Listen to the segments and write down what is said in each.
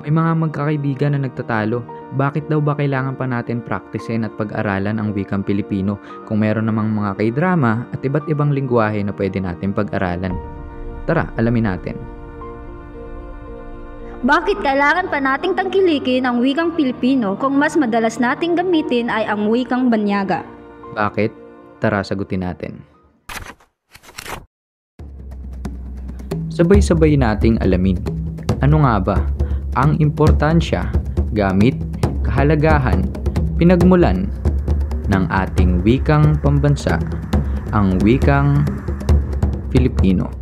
May mga magkakaibigan na nagtatalo. Bakit daw ba kailangan pa natin praktisin at pag-aralan ang wikang Pilipino kung meron namang mga K-drama at iba't ibang lingwahe na pwede natin pag-aralan? Tara, alamin natin. Bakit kailangan pa nating tangkilikin ang wikang Pilipino kung mas madalas nating gamitin ay ang wikang Banyaga? Bakit? Tara, sagutin natin. Sabay-sabay nating alamin. Ano nga ba ang importansya, gamit, kahalagahan, pinagmulan ng ating wikang pambansa, ang wikang Filipino?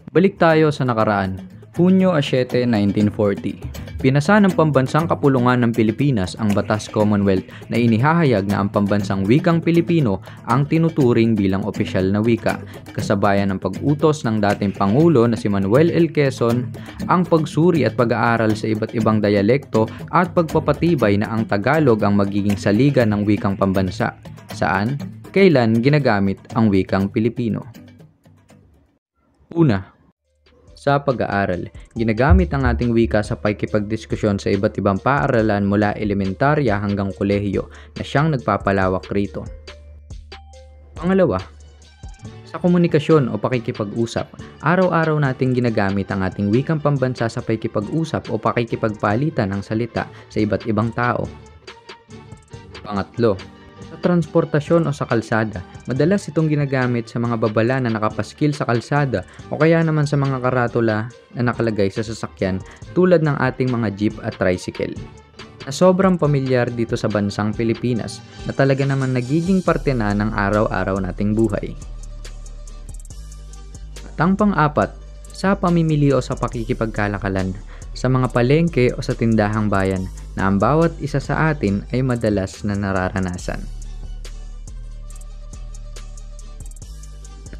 Balik tayo sa nakaraan. Hunyo 7, 1940. Pinasa ng Pambansang Kapulungan ng Pilipinas ang Batas Commonwealth na inihahayag na ang pambansang wikang Pilipino ang tinuturing bilang opisyal na wika, kasabayan ng pag-utos ng dating Pangulo na si Manuel L. Quezon, ang pagsuri at pag-aaral sa iba't ibang dayalekto at pagpapatibay na ang Tagalog ang magiging saligan ng wikang pambansa. Saan? Kailan ginagamit ang wikang Pilipino? Una, sa pag-aaral, ginagamit ang ating wika sa pakikipagdiskusyon sa iba't ibang paaralan mula elementarya hanggang kolehiyo na siyang nagpapalawak rito. Pangalawa, sa komunikasyon o pakikipag-usap, araw-araw nating ginagamit ang ating wikang pambansa sa pakikipag-usap o pakikipagpalitan ng salita sa iba't ibang tao. Pangatlo, sa transportasyon o sa kalsada, madalas itong ginagamit sa mga babala na nakapaskil sa kalsada o kaya naman sa mga karatula na nakalagay sa sasakyan tulad ng ating mga jeep at tricycle. Na sobrang pamilyar dito sa bansang Pilipinas na talaga naman nagiging parte na ng araw-araw nating buhay. At ang pang-apat, sa pamimili o sa pakikipagkalakalan, sa mga palengke o sa tindahang bayan na ang bawat isa sa atin ay madalas na nararanasan.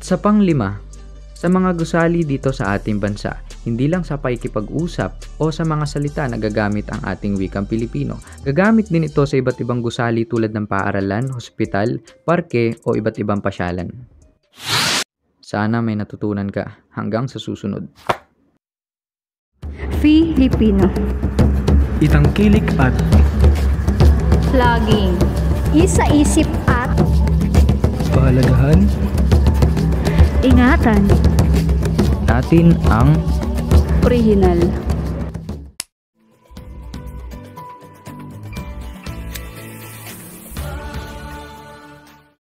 Sa panglima, sa mga gusali dito sa ating bansa, hindi lang sa pakikipag-usap o sa mga salita na gagamit ang ating wikang Pilipino. Gagamit din ito sa iba't ibang gusali tulad ng paaralan, hospital, parke o iba't ibang pasyalan. Sana may natutunan ka. Hanggang sa susunod. Filipino. Itangkilik at Laging isa-isip at pahalagahan ingatan Natin ang original.